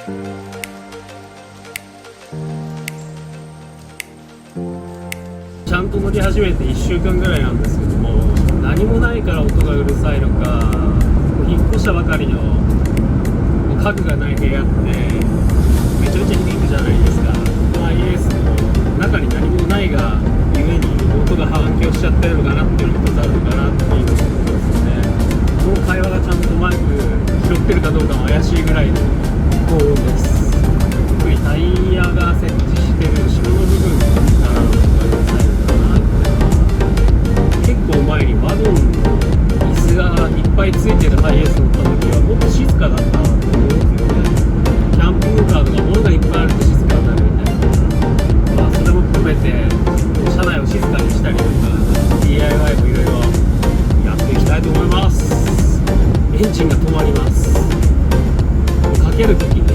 ちゃんと乗り始めて1週間ぐらいなんですけども、何もないから音がうるさいのか、引っ越したばかりの家具がない部屋ってめちゃめちゃ響くじゃないですか。ハイエースの中に何もないがゆえに音が反響しちゃってるのかなっていうのとあるのかなっていうところですね。この会話がちゃんとマイク拾ってるかどうかも怪しいぐらいの高音です。特にタイヤが設置してる後ろの部分からの音がうるさいのかなって。結構前にワゴンの椅子がいっぱいついてるハイエース乗った時はもっと静かだったと思うんですよね。キャンピングカーとか物がいっぱいあると静かになるみたいな、まあ、それも含めて車内を静かにしたりとか DIY もいろいろやっていきたいと思います。エンジンが止まります。かけるときに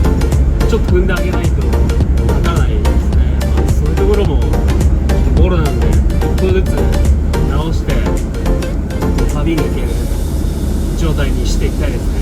ちょっと踏んであげないと立たないですね。まあ、そういうところもボロなんで1個ずつ直して旅に行ける状態にしていきたいですね。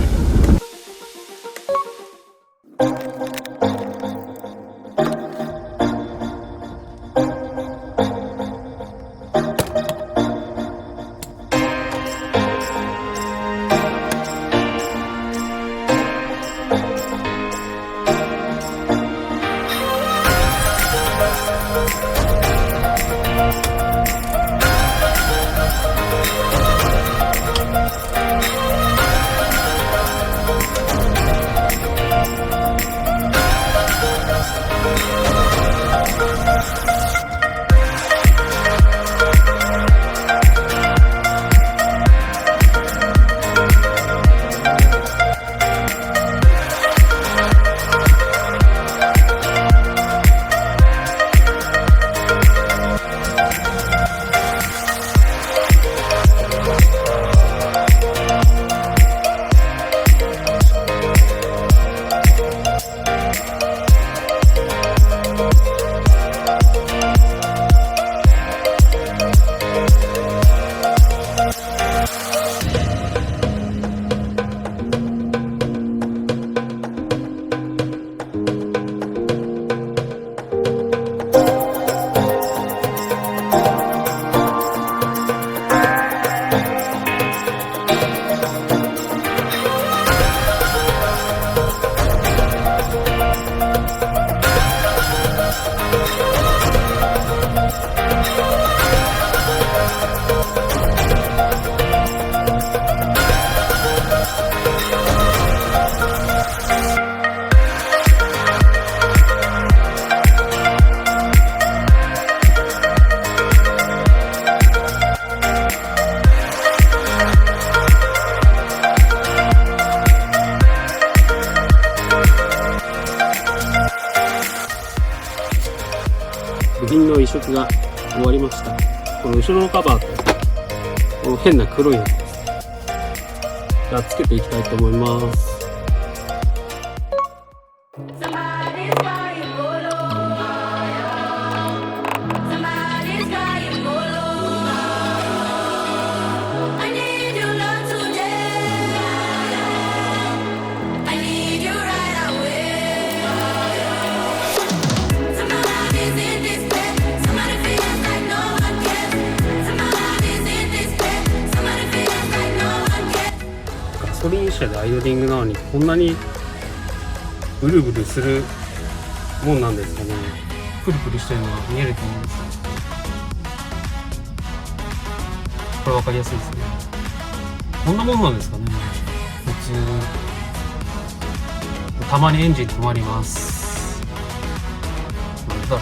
部品の移植が終わりました。この後ろのカバーとこの変な黒いやつです。じゃあつけていきたいと思います。ガソリン車でアイドリングなのにこんなにブルブルするもんなんですかね。プルプルしてるのが見えると思うんですよ。これ分かりやすいですね。こんなもんなんですかね。普通たまにエンジン止まります。なんだ